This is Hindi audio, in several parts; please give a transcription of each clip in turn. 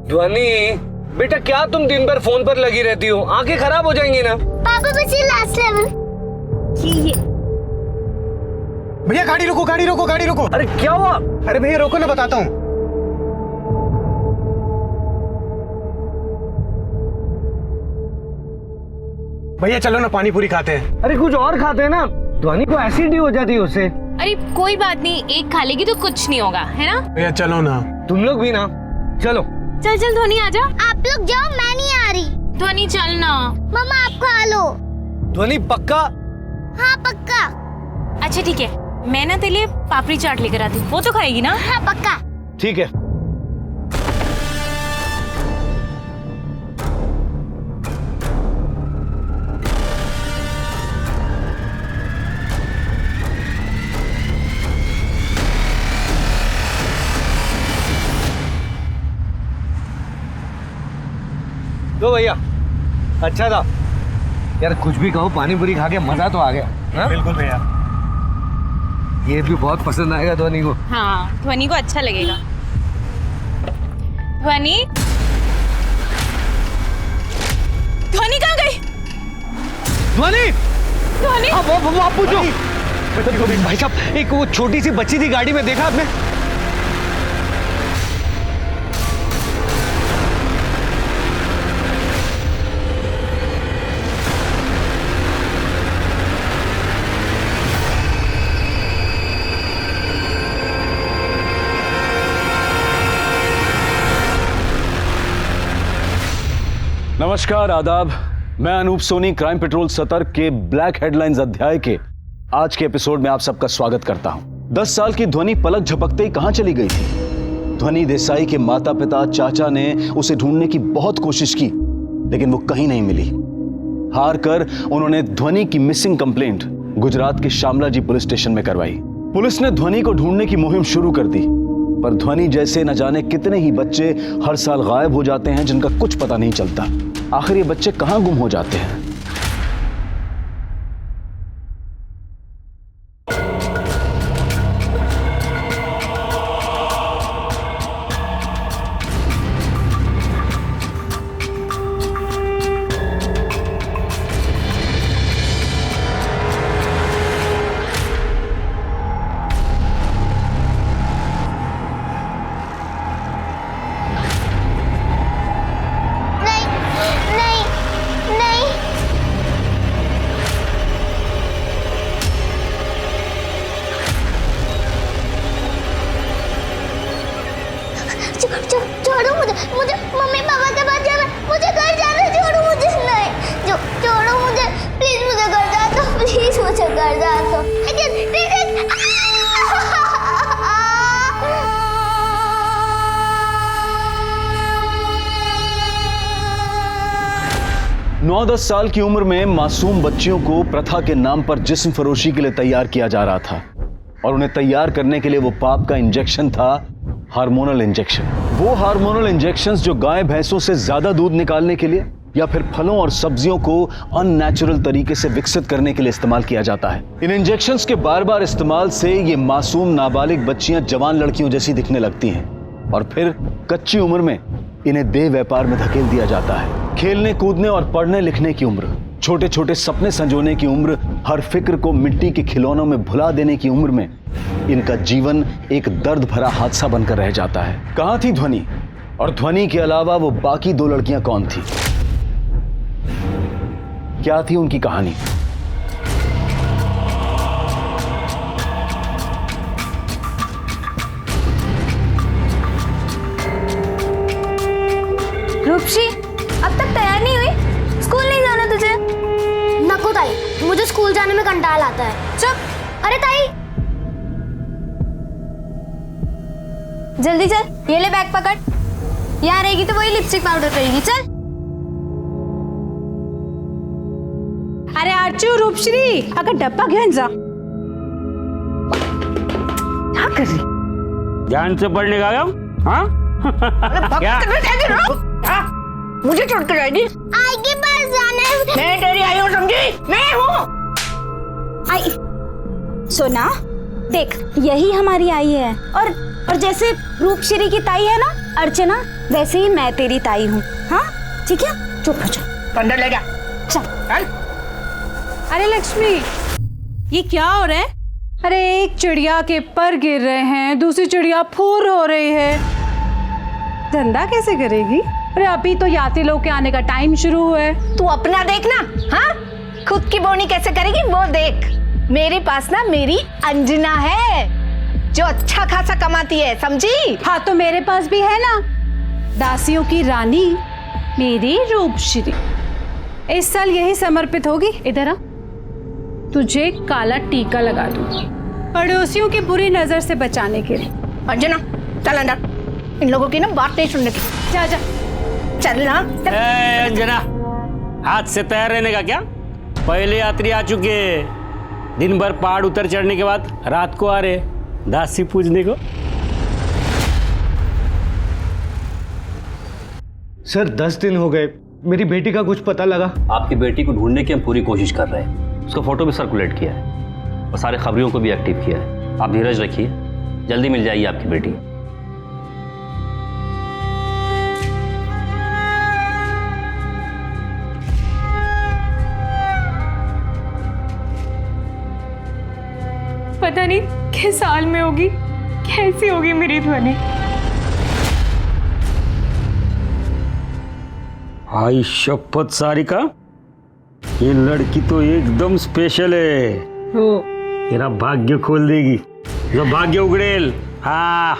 ध्वनि बेटा, क्या तुम दिन भर फोन पर लगी रहती हो? आंखें खराब हो जाएंगी ना। पापा बस ये लास्ट लेवल। ये भैया गाड़ी रोको, गाड़ी रोको, गाड़ी रोको। अरे क्या हुआ? अरे भैया रोको ना, बताता हूँ। भैया चलो ना, पानी पूरी खाते हैं। अरे कुछ और खाते हैं ना, ध्वनि को एसिडिटी हो जाती है उससे। अरे कोई बात नहीं, एक खा लेगी तो कुछ नहीं होगा, है ना? भैया चलो ना। तुम लोग भी ना, चलो। चल चल ध्वनि आजा। आप लोग जाओ, मैं नहीं आ रही। ध्वनि चल ना। मम्मा आप खा लो। ध्वनि पक्का? हाँ पक्का। अच्छा ठीक है, मैं ना तेरे लिए पापड़ी चाट लेकर आती हूँ, वो तो खाएगी ना? हाँ पक्का। ठीक है। तो भैया अच्छा था यार, कुछ भी कहो, पानी पूरी खा के मजा तो आ गया। हाँ? बिल्कुल भैया। ये भी बहुत पसंद आएगा ध्वनि को। हाँ, ध्वनि को अच्छा लगेगा। ध्वनि, ध्वनि कहाँ गई? ध्वनि, ध्वनि, वो आप पूछो। भाई साहब, एक वो छोटी सी बच्ची थी गाड़ी में, देखा आपने? नमस्कार, आदाब। मैं अनूप सोनी क्राइम पेट्रोल सतर्क के ब्लैक हेडलाइंस अध्याय के आज के एपिसोड में आप सबका स्वागत करता हूं। 10 साल की ध्वनि पलक झपकते ही कहां चली गई थी? ध्वनि देसाई के माता पिता चाचा ने उसे ढूंढने की बहुत कोशिश की, लेकिन वो कहीं नहीं मिली। हार कर उन्होंने ध्वनि की मिसिंग कंप्लेंट गुजरात के शामलाजी पुलिस स्टेशन में करवाई। पुलिस ने ध्वनि को ढूंढने की मुहिम शुरू कर दी, पर ध्वनि जैसे न जाने कितने ही बच्चे हर साल गायब हो जाते हैं जिनका कुछ पता नहीं चलता। आखिर ये बच्चे कहां गुम हो जाते हैं? छोड़ो मुझे, मुझे मम्मी पापा के पास जाना, मुझे घर जाना। छोड़ो मुझे, नहीं छोड़ो मुझे, प्लीज मुझे घर जा दो, प्लीज मुझे घर जा दो। 9-10 साल की उम्र में मासूम बच्चियों को प्रथा के नाम पर जिस्म फरोशी के लिए तैयार किया जा रहा था, और उन्हें तैयार करने के लिए वो पाप का इंजेक्शन था हार्मोनल इंजेक्शन। वो हार्मोनल इंजेक्शंस जो गाय भैंसों से ज्यादा दूध निकालने के लिए या फिर फलों और सब्जियों को अननेचुरल तरीके से विकसित करने के लिए इस्तेमाल किया जाता है। इन इंजेक्शंस के बार बार इस्तेमाल से ये मासूम नाबालिग बच्चियां जवान लड़कियों जैसी दिखने लगती हैं, और फिर कच्ची उम्र में इन्हें देह व्यापार में धकेल दिया जाता है। खेलने कूदने और पढ़ने लिखने की उम्र, छोटे छोटे सपने संजोने की उम्र, हर फिक्र को मिट्टी के खिलौनों में भुला देने की उम्र में इनका जीवन एक दर्द भरा हादसा बनकर रह जाता है। कहां थी ध्वनि? और ध्वनि के अलावा वो बाकी 2 लड़कियां कौन थी? क्या थी उनकी कहानी? रूपशी, अब तक तैयार नहीं हुई? स्कूल नहीं जाना तुझे? नको ताई, मुझे स्कूल जाने में कंटाल आता है। चुप। अरे ताई, जल्दी चल, ये ले बैग पकड़। यहाँ रहेगी तो वही लिपस्टिक पाउडर करेगी। चल। अरे आरचू, रूपश्री, अगर डब्बा घेऊन जा। क्या कर रही? ध्यान से पढ़ने का हाँ? क्या? मुझे छोड़ कर जाएगी? आई के पास जाना है। मैं तेरी आई हूँ, समझी? मैं हूँ आई। सोना देख, यही हमारी आई है, और जैसे रूपश्री की ताई है ना, अर्चना, वैसे ही मैं तेरी ताई हूँ। हाँ ठीक है, चुप हो जा। अंदर ले जा। चल। अरे लक्ष्मी, ये क्या हो रहा है? अरे एक चिड़िया के पर गिर रहे हैं, दूसरी चिड़िया फूर हो रही है। धंधा कैसे करेगी? अरे अभी तो यात्री लोग के आने का टाइम शुरू हुआ है। तू अपना देखना। हाँ, खुद की बोनी कैसे करेगी वो देख। मेरे पास ना मेरी अंजना है जो अच्छा खासा कमाती है, समझी? हाँ तो मेरे पास भी है ना, दासियों की रानी मेरी रूपश्री। इस साल यही समर्पित होगी। इधर आ, तुझे काला टीका लगा दूंगी पड़ोसियों की बुरी नजर से बचाने के लिए। अंजना चल अंदर, इन लोगों की ना बात नहीं सुनने की। जा जा चल ना। ए, अंजना, हाथ से तैयार रहने का क्या? पहले यात्री आ चुके हैं, दिन भर पहाड़ उतर चढ़ने के बाद रात को आ रहे दासी पूजने को। सर 10 दिन हो गए, मेरी बेटी का कुछ पता लगा? आपकी बेटी को ढूंढने की हम पूरी कोशिश कर रहे हैं। उसका फोटो भी सर्कुलेट किया है और सारे खबरियों को भी एक्टिव किया है। आप धीरज रखिए, जल्दी मिल जाएगी आपकी बेटी। पता नहीं किस साल में होगी, कैसी होगी मेरी ध्वनि। आई शपथ सारिका, ये लड़की तो एकदम स्पेशल है। तेरा भाग्य खोल देगी, जो भाग्य उगड़ेल। हाँ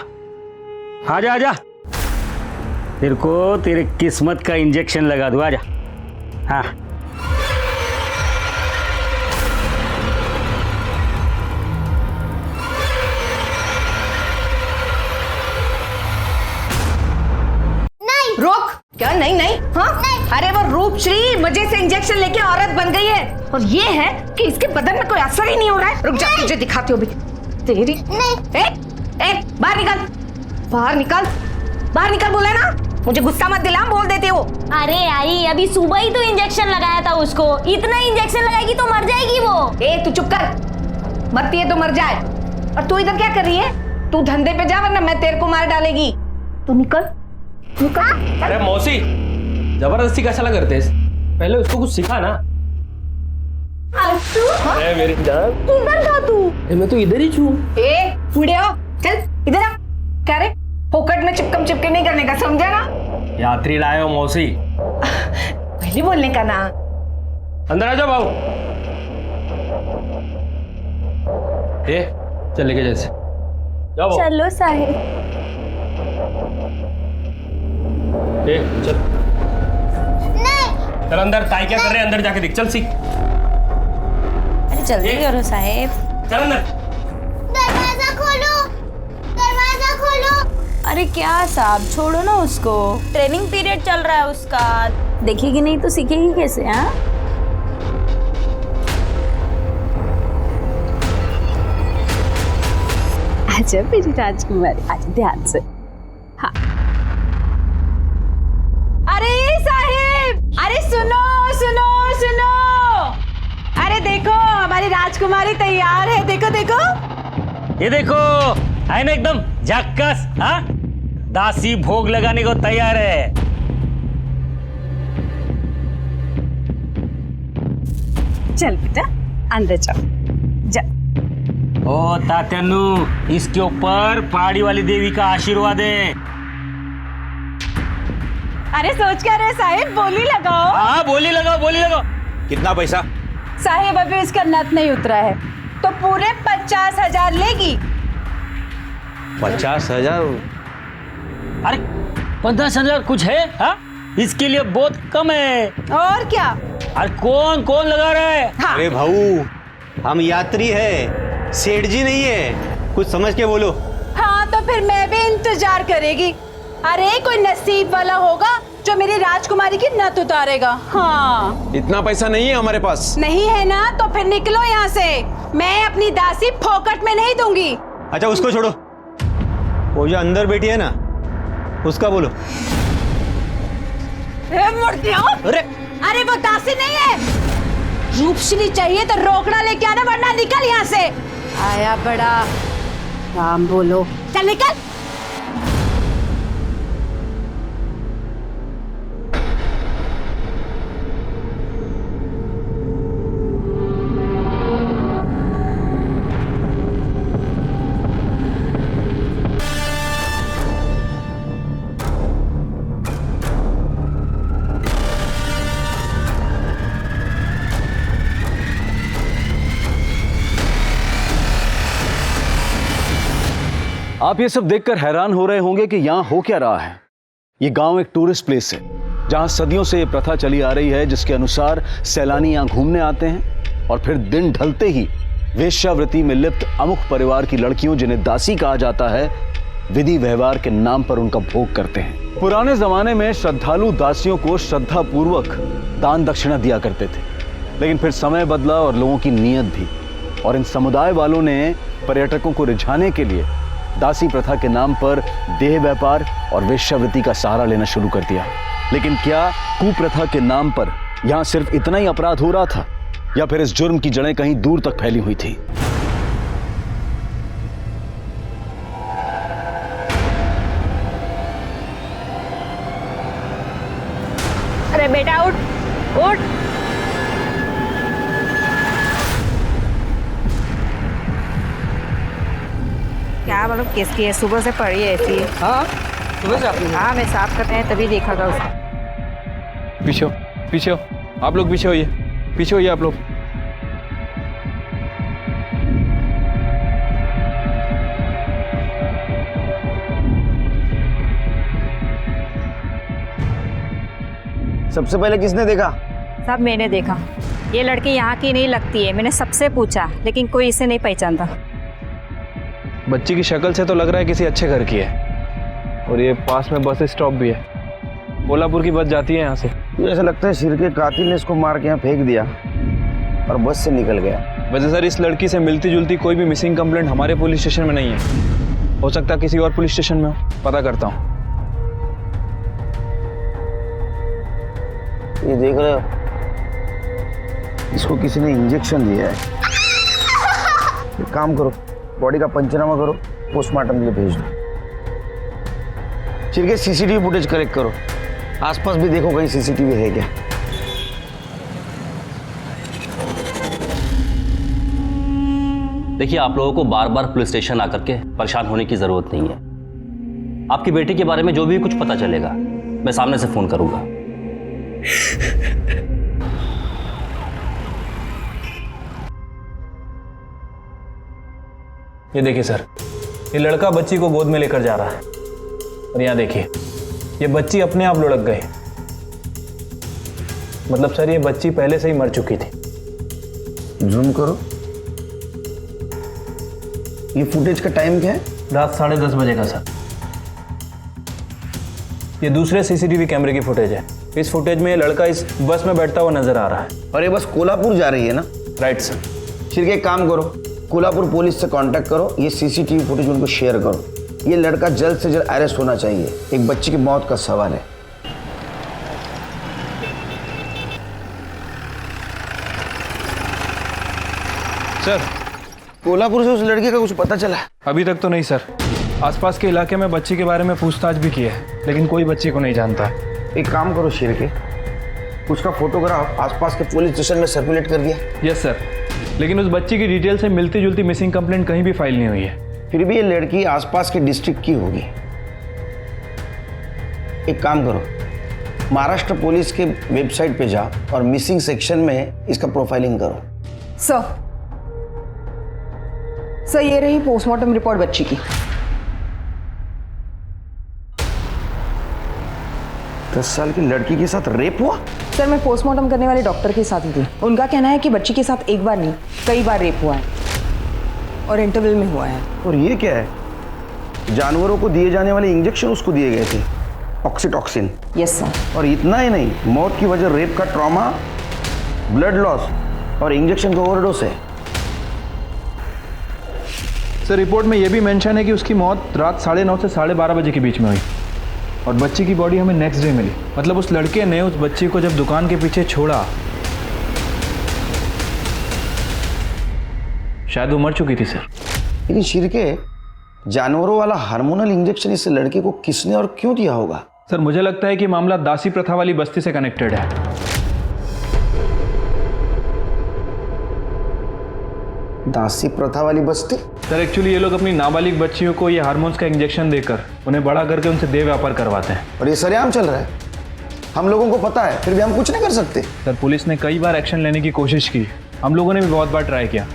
आजा आजा, तेरे को तेरे किस्मत का इंजेक्शन लगा दूं, आजा। हाँ रोक। क्या? नहीं नहीं। हाँ अरे वो रूपश्री मजे से इंजेक्शन लेके औरत बन गई है, और ये है कि इसके बदन में कोई असर ही नहीं हो रहा है। रुक जा, तुझे दिखाती हूँ भी। तेरी बाहर निकल, बाहर निकल, बाहर निकल बोला ना। मुझे गुस्सा मत दिला, बोल देती हो। अरे आई, अभी सुबह ही तो इंजेक्शन लगाया था उसको। इतना इंजेक्शन लगाएगी तो मर जाएगी वो। तू चुप कर, मरती है तो मर जाए। और तू इधर क्या कर रही है? तू धंधे पे जा वरना मैं तेरे को मार डालेगी। तू निकल निकल। अरे मौसी, जबरदस्ती कैसा लग करते हैं? पहले उसको कुछ सिखा ना। अरे मेरी जान, इधर था तू। मैं तो इधर ही छू। बुढ़िया चल इधर आ। क्या रे, फोकट में चिपकम चिपके नहीं करने का, समझा ना? यात्री लाए हो मौसी, पहले बोलने का ना। अंदर आ जाओ बाबू। चल लेके जैसे जाओ। चलो साहिब। चल नहीं। चल अंदर, ताई क्या कर रहे हैं अंदर जाके देख। चल सीख। अरे जल्दी करो साहिब। चल अंदर। दरवाजा खोलो, दरवाजा खोलो। अरे क्या साहब, छोड़ो ना उसको, ट्रेनिंग पीरियड चल रहा है उसका। देखेगी नहीं तो सीखेगी कैसे? हाँ आजा मेरी राजकुमारी, आजा ध्यान से। हाँ अरे साहिब, अरे सुनो सुनो सुनो। अरे देखो हमारी राजकुमारी तैयार है, देखो देखो। ये देखो, है ना एकदम झक्कस। हाँ, दासी भोग लगाने को तैयार है। चल बेटा अंदर जाओ जा। ओ तात्यानु, इसके ऊपर पहाड़ी वाली देवी का आशीर्वाद है। अरे सोच क्या रहे साहिब, बोली लगाओ। हाँ बोली लगाओ, बोली लगाओ। कितना पैसा? साहिब अभी इसका नथ नहीं उतरा है तो पूरे 50,000 लेगी। 50,000? अरे 50,000 कुछ है? हाँ, इसके लिए बहुत कम है। और क्या? अरे कौन कौन लगा रहा है? हाँ। अरे भाऊ, हम यात्री है, सेठ जी नहीं है, कुछ समझ के बोलो। हाँ तो फिर मैं भी इंतजार करेगी। अरे कोई नसीब वाला होगा जो मेरी राजकुमारी की नथ उतारेगा। हाँ इतना पैसा नहीं है हमारे पास। नहीं है ना तो फिर निकलो यहाँ से। मैं अपनी दासी फोकट में नहीं दूंगी। अच्छा उसको छोड़ो, वो जो अंदर बैठी है ना उसका बोलो। अरे वो दासी नहीं है, रूपश्री चाहिए तो रोकड़ा लेके आना वरना निकल यहाँ से। आया बड़ा राम बोलो, चल निकल। आप ये सब देखकर हैरान हो रहे होंगे कि यहाँ हो क्या रहा है। ये गांव एक टूरिस्ट प्लेस है जहां सदियों से ये प्रथा चली आ रही है, जिसके अनुसार सैलानी यहाँ घूमने आते हैं और फिर दिन ढलते ही वेश्यावृत्ति में लिप्त अमुक परिवार की लड़कियों, जिन्हें दासी कहा जाता है, विधि व्यवहार के नाम पर उनका भोग करते हैं। पुराने जमाने में श्रद्धालु दासियों को श्रद्धा पूर्वक दान दक्षिणा दिया करते थे, लेकिन फिर समय बदला और लोगों की नीयत भी, और इन समुदाय वालों ने पर्यटकों को रिझाने के लिए दासी प्रथा के नाम पर देह व्यापार और वेश्यावृत्ति का सहारा लेना शुरू कर दिया। लेकिन क्या कुप्रथा के नाम पर यहाँ सिर्फ इतना ही अपराध हो रहा था, या फिर इस जुर्म की जड़ें कहीं दूर तक फैली हुई थी? अरे बेटा उठ उठ। क्या मतलब किसकी है? सुबह से पड़ी है ऐसी। हाँ सुबह से आपने? हाँ मैं साफ करते हैं तभी देखा था उसको। पीछे हो, पीछे हो, आप लोग पीछे होइए, पीछे होइए आप लोग। सबसे पहले किसने देखा? सब मैंने देखा। ये लड़की यहाँ की नहीं लगती है, मैंने सबसे पूछा लेकिन कोई इसे नहीं पहचानता। बच्ची की शक्ल से तो लग रहा है किसी अच्छे घर की है, और ये पास में बस स्टॉप भी है। कोल्हापुर की बस जाती है यहाँ से। ऐसा लगता है सिर के कातिल ने इसको मार के यहाँ फेंक दिया और बस से निकल गया। वैसे सर इस लड़की से मिलती जुलती कोई भी मिसिंग कंप्लेंट हमारे पुलिस स्टेशन में नहीं है। हो सकता है किसी और पुलिस स्टेशन में हो, पता करता हूँ। ये देख रहे हो, इसको किसी ने इंजेक्शन दिया है। एक काम करो, बॉडी का पंचनामा करो, पोस्टमार्टम के लिए भेज दो। चिरके सीसीटीवी फुटेज कलेक्ट करो, आसपास भी देखो कहीं सीसीटीवी है क्या। देखिए, आप लोगों को बार बार पुलिस स्टेशन आकर के परेशान होने की जरूरत नहीं है। आपकी बेटी के बारे में जो भी कुछ पता चलेगा मैं सामने से फोन करूंगा। ये देखिए सर, ये लड़का बच्ची को गोद में लेकर जा रहा है, और यहाँ देखिए ये बच्ची अपने आप लुढ़क गई। मतलब सर ये बच्ची पहले से ही मर चुकी थी। जूम करो, ये फुटेज का टाइम क्या है? रात 10:30 बजे का सर। ये दूसरे सीसीटीवी कैमरे की फुटेज है। इस फुटेज में ये लड़का इस बस में बैठता हुआ नजर आ रहा है। और ये बस कोल्हापुर जा रही है ना? Right sir. चिरके एक काम करो, कोल्हापुर पुलिस से कांटेक्ट करो, ये सीसीटीवी फुटेज उनको शेयर करो। ये लड़का जल्द से जल्द अरेस्ट होना चाहिए, एक बच्ची की मौत का सवाल है। सर कोल्हापुर से उस लड़की का कुछ पता चला? अभी तक तो नहीं सर। आसपास के इलाके में बच्ची के बारे में पूछताछ भी की है, लेकिन कोई बच्ची को नहीं जानता। एक काम करो शिरके, उसका फोटोग्राफ आसपास के पुलिस स्टेशन में सर्कुलेट कर दिया। यस सर, लेकिन उस बच्ची की डिटेल से मिलती जुलती मिसिंग कंप्लेंट कहीं भी फाइल नहीं हुई है। फिर भी ये लड़की आसपास के डिस्ट्रिक्ट की होगी। एक काम करो, महाराष्ट्र पुलिस के वेबसाइट पे जाओ और मिसिंग सेक्शन में इसका प्रोफाइलिंग करो। सर ये रही पोस्टमार्टम रिपोर्ट बच्ची की। 10 साल की लड़की के साथ रेप हुआ? सर मैं पोस्टमार्टम करने वाले डॉक्टर के साथ ही थी। उनका कहना है कि बच्ची के साथ एक बार नहीं कई बार रेप हुआ है, और इंटरवल में हुआ है। और ये क्या है? जानवरों को दिए जाने वाले इंजेक्शन उसको दिए गए थे, ऑक्सीटॉक्सिन। Yes sir. और इतना ही नहीं, मौत की वजह रेप का ट्रॉमा, ब्लड लॉस और इंजेक्शन का ओवरडोज है। सर रिपोर्ट में यह भी मेंशन है कि उसकी मौत रात 9:30 से 12:30 बजे के बीच में हुई, और बच्ची की बॉडी हमें नेक्स्ट डे मिली। मतलब उस लड़के ने उस बच्ची को जब दुकान के पीछे छोड़ा, शायद वो मर चुकी थी सर। लेकिन शिरके, जानवरों वाला हार्मोनल इंजेक्शन इस लड़के को किसने और क्यों दिया होगा? सर मुझे लगता है कि मामला दासी प्रथा वाली बस्ती से कनेक्टेड है। दासी प्रथा वाली बस्ती? सर एक्चुअली ये लोग अपनी नाबालिग बच्चियों को ये हार्मोन्स का इंजेक्शन देकर उन्हें बड़ा करके उनसे देह व्यापार करवाते हैं। और ये सरेआम चल रहा है, हम लोगों को पता है, फिर भी हम कुछ नहीं कर सकते। सर पुलिस ने कई बार एक्शन लेने की कोशिश की, हम लोगों ने भी बहुत बार ट्राई किया,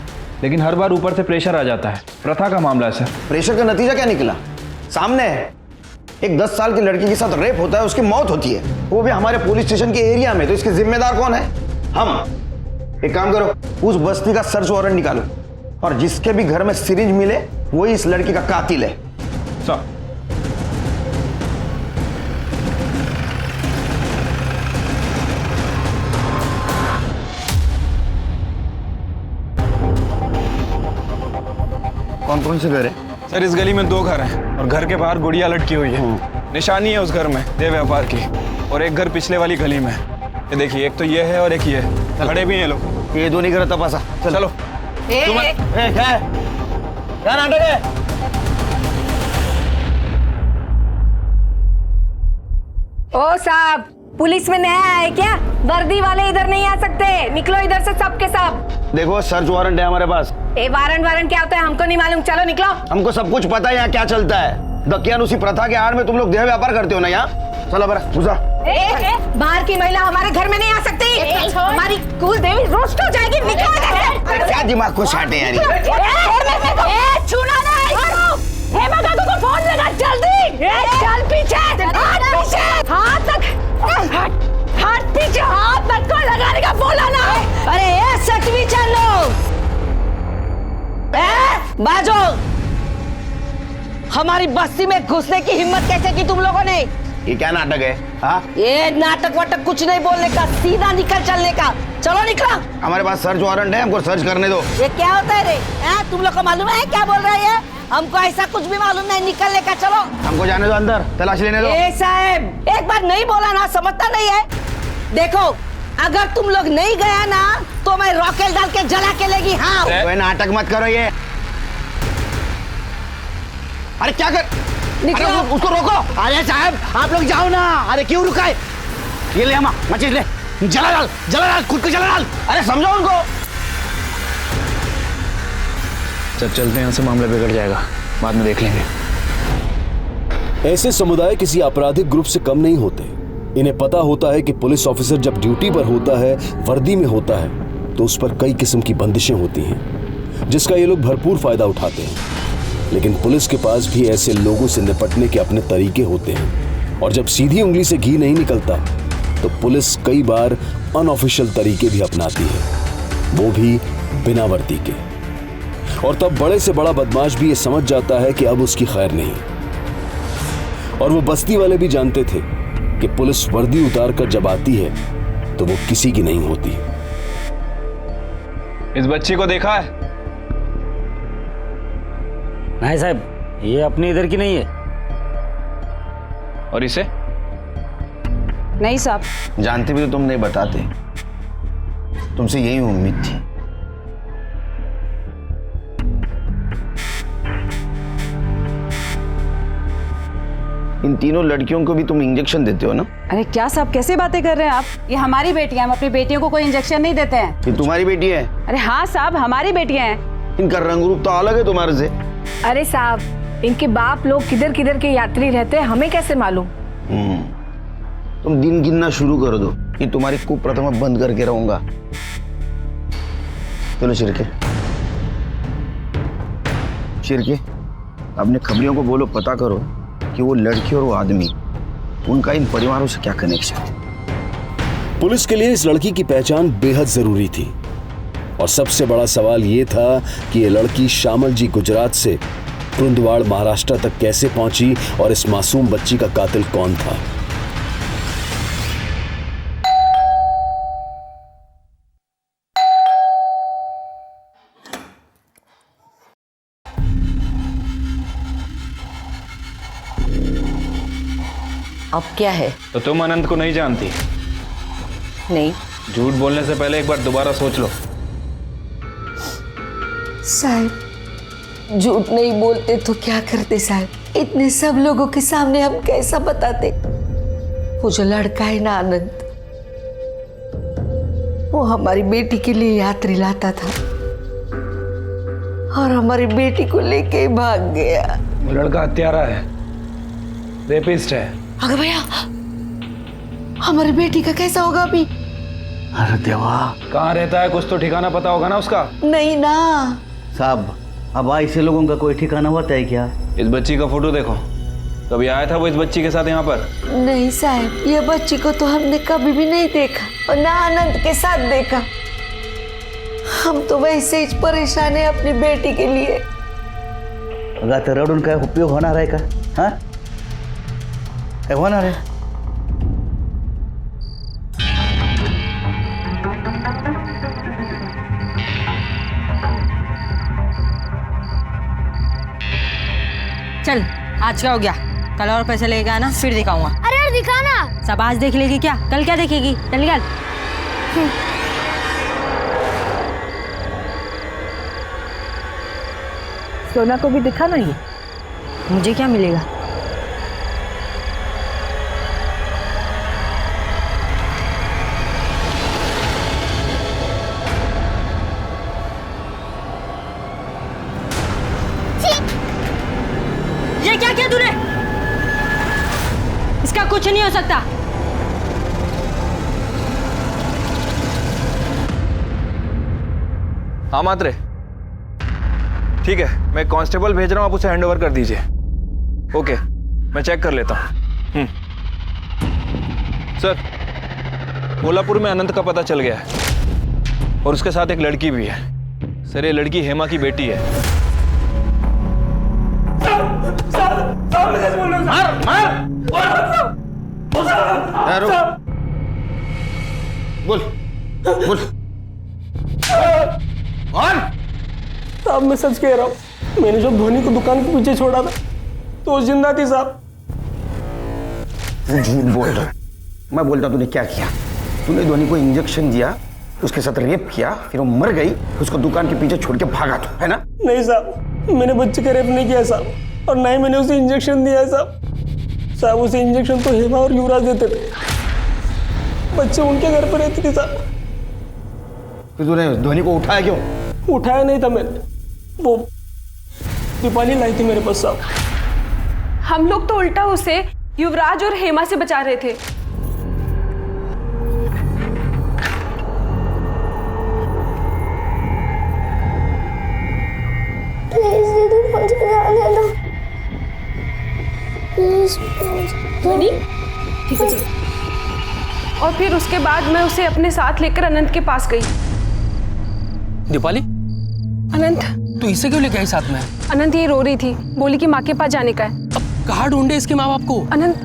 लेकिन हर बार ऊपर से प्रेशर आ जाता है। प्रथा का मामला है सर। प्रेशर का नतीजा क्या निकला? सामने है, एक 10 साल की लड़की के साथ रेप होता है, उसकी मौत होती है, वो भी हमारे पुलिस स्टेशन के एरिया में। तो इसके जिम्मेदार कौन है? हम। एक काम करो, उस बस्ती का सर्च वारंट निकालो और जिसके भी घर में सिरिंज मिले वही इस लड़की का कातिल है। सर कौन कौन से घर है? सर इस गली में 2 घर हैं और घर के बाहर गुड़िया लटकी हुई है। निशानी है उस घर में देह व्यापार की, और एक घर पिछले वाली गली में। ये देखिए, एक तो ये है और एक ये खड़े भी हैं लोग। ये दोनों घर तपासा। चलो। क्या नाटक है? ओ साहब, पुलिस में नया है क्या? वर्दी वाले इधर नहीं आ सकते, निकलो इधर से सब के सब। देखो सर्च वारंट है हमारे पास। वारंट क्या होता है हमको नहीं मालूम, चलो निकलो। हमको सब कुछ पता है यहाँ क्या चलता है। दकियानुसी प्रथा के आड़ में तुम लोग देह व्यापार करते हो ना यहाँ। चलो बरा घुसा। बाहर की महिला हमारे घर में नहीं आ सकती, हमारी कुल देवी रोस्ट हो जाएगी। निकलो इधर से। क्या दिमाग को साटे यार। छूना नहीं। हेमा काकू को फोन लगा जल्दी। चल पीछे, हाथ तक, हाथ पीछे, हाथ तक को लगाने का बोला ना। अरे ये सचवी चलो बाजो। हमारी बस्ती में घुसने की हिम्मत कैसे की तुम लोगों ने? ये क्या नाटक है? हाँ, ये नाटक वाटक कुछ नहीं बोलने का, सीधा निकल चलने का। चलो निकला। हमारे पास सर्च वारंट है, हमको सर्च करने दो। ये क्या होता है रे? तुम लोग को मालूम है क्या बोल रहे हैं? हमको ऐसा कुछ भी मालूम नहीं, निकलने का। चलो हमको जाने दो अंदर, तलाशी लेने दो। साहब एक बार नहीं बोला ना, समझता नहीं है। देखो अगर तुम लोग नहीं गया ना तो मैं रॉकेट डाल के जला के लेगी। हाँ कोई नाटक मत करो ये। अरे क्या कर? निकलो। अरे उसको रोको। अरे साहब आप लोग जाओ ना। अरे क्यों रुका है? ये ले हम मचीज ले, जला डाल, खुद को जला डाल। अरे समझो उनको। सर चलते हैं, यहाँ से मामला बिगड़ जाएगा, बाद में देख लेंगे। ऐसे समुदाय किसी आपराधिक ग्रुप से कम नहीं होते। इन्हें पता होता है कि पुलिस ऑफिसर जब ड्यूटी पर होता है, वर्दी में होता है, तो उस पर कई किस्म की बंदिशें होती हैं, जिसका ये लोग भरपूर फायदा उठाते हैं। लेकिन पुलिस के पास भी ऐसे लोगों से निपटने के अपने तरीके होते हैं, और जब सीधी उंगली से घी नहीं निकलता तो पुलिस कई बार अनऑफिशियल तरीके भी अपनाती है, वो भी बिना वर्दी के। और तब बड़े से बड़ा बदमाश भी ये समझ जाता है कि अब उसकी खैर नहीं। और वो बस्ती वाले भी जानते थे कि पुलिस वर्दी उतार कर जब आती है तो वो किसी की नहीं होती। इस बच्ची को देखा है? नहीं साहब, ये अपने इधर की नहीं है। और इसे? नहीं साहब। जानते भी तो तुम नहीं बताते, तुमसे यही उम्मीद थी। इन तीनों लड़कियों को भी तुम इंजेक्शन देते हो ना? अरे क्या साहब कैसे बातें कर रहे हैं आप? ये हमारी बेटियां, हम अपनी बेटियों को कोई इंजेक्शन नहीं देते हैं। ये तुम्हारी बेटी है? अरे हाँ साहब, हमारी बेटियां हैं। इनका रंग रूप तो अलग है तुम्हारे से। अरे साहब इनके बाप लोग किधर किधर के यात्री रहते हैं, हमें कैसे मालूम? तुम दिन गिनना शुरू कर दो, ये तुम्हारी कुप्रथा में बंद करके रहूंगा। चलो शिरके, अपने खबरियों को बोलो, पता करो कि वो लड़की और वो आदमी, उनका इन परिवारों से क्या कनेक्शन है। पुलिस के लिए इस लड़की की पहचान बेहद जरूरी थी, और सबसे बड़ा सवाल ये था कि ये लड़की श्यामल जी गुजरात से कुंदवाड़ महाराष्ट्र तक कैसे पहुंची और इस मासूम बच्ची का कातिल कौन था। अब क्या है? तो तुम अनंत को नहीं जानती? नहीं। झूठ बोलने से पहले एक बार दोबारा सोच लो। साहब झूठ नहीं बोलते तो क्या करते साहब? इतने सब लोगों के सामने हम कैसा बताते? वो जो लड़का है ना आनंद, वो हमारी बेटी के लिए यात्री लाता था और हमारी बेटी को लेके भाग गया। वो लड़का हत्यारा है, रेपिस्ट है। अगर भैया हमारी बेटी का कैसा होगा अभी? अरे देवा, कहाँ रहता है? कुछ तो ठिकाना पता होगा ना उसका? नहीं ना, साहब, अब ऐसे लोगों का कोई ठिकाना होता है क्या? इस बच्ची का फोटो देखो, कभी आया था वो इस बच्ची के साथ यहाँ पर? नहीं साहब, ये बच्ची को तो हमने कभी भी नहीं देखा और ना आनंद के साथ देखा। हम तो वैसे ही परेशान है अपनी बेटी के लिए। अगं तर रडून काय उपयोग होणार आहे का? हाँ काय होणार आहे? चल आज क्या हो गया, कल और पैसे लेके आना फिर दिखाऊंगा। अरे यार दिखाना। सब आज देख लेगी क्या, कल क्या देखेगी? चल निकल। सोना को भी दिखाना ये। मुझे क्या मिलेगा? ये क्या किया तूने? इसका कुछ नहीं हो सकता। हाँ मात्रे, ठीक है, मैं कांस्टेबल भेज रहा हूँ, आप उसे हैंड ओवर कर दीजिए। ओके, मैं चेक कर लेता हूँ। सर, कोल्हापुर में अनंत का पता चल गया है और उसके साथ एक लड़की भी है। सर, ये लड़की हेमा की बेटी है। बोल बोल। साहब मैं सच कह रहा हूँ, मैंने जब धोनी को दुकान के पीछे छोड़ा था तो वो जिंदा थी साहब। तू झूठ बोल रहा है। मैं बोलता तूने क्या किया? तूने धोनी को इंजेक्शन दिया, उसके साथ रेप किया, फिर वो मर गई, उसको दुकान के पीछे छोड़ के भागा तू, है ना? नहीं साहब, मैंने बच्चे का रेप नहीं किया साहब, और ना ही मैंने उसे इंजेक्शन दिया है साहब। साहब उसे इंजेक्शन तो हेमा और युवराज देते थे, बच्चे उनके घर पर रहती थी साहब। फिर तूने धोनी को उठाया क्यों? उठाया नहीं था मैंने, वो दीपाली लाई थी मेरे पास साहब। हम लोग तो उल्टा उसे युवराज और हेमा से बचा रहे थे। प्लीज दीदी मुझे जाने दो, प्लीज धोनी ठीक है चल। और फिर उसके बाद मैं उसे अपने साथ लेकर अनंत के पास गई। दीपाली, अनंत तू इसे क्यों लेके आई साथ में? अनंत ये रो रही थी, बोली कि माँ के पास जाने का है। अब कहाँ ढूंढे इसके माँ बाप को? अनंत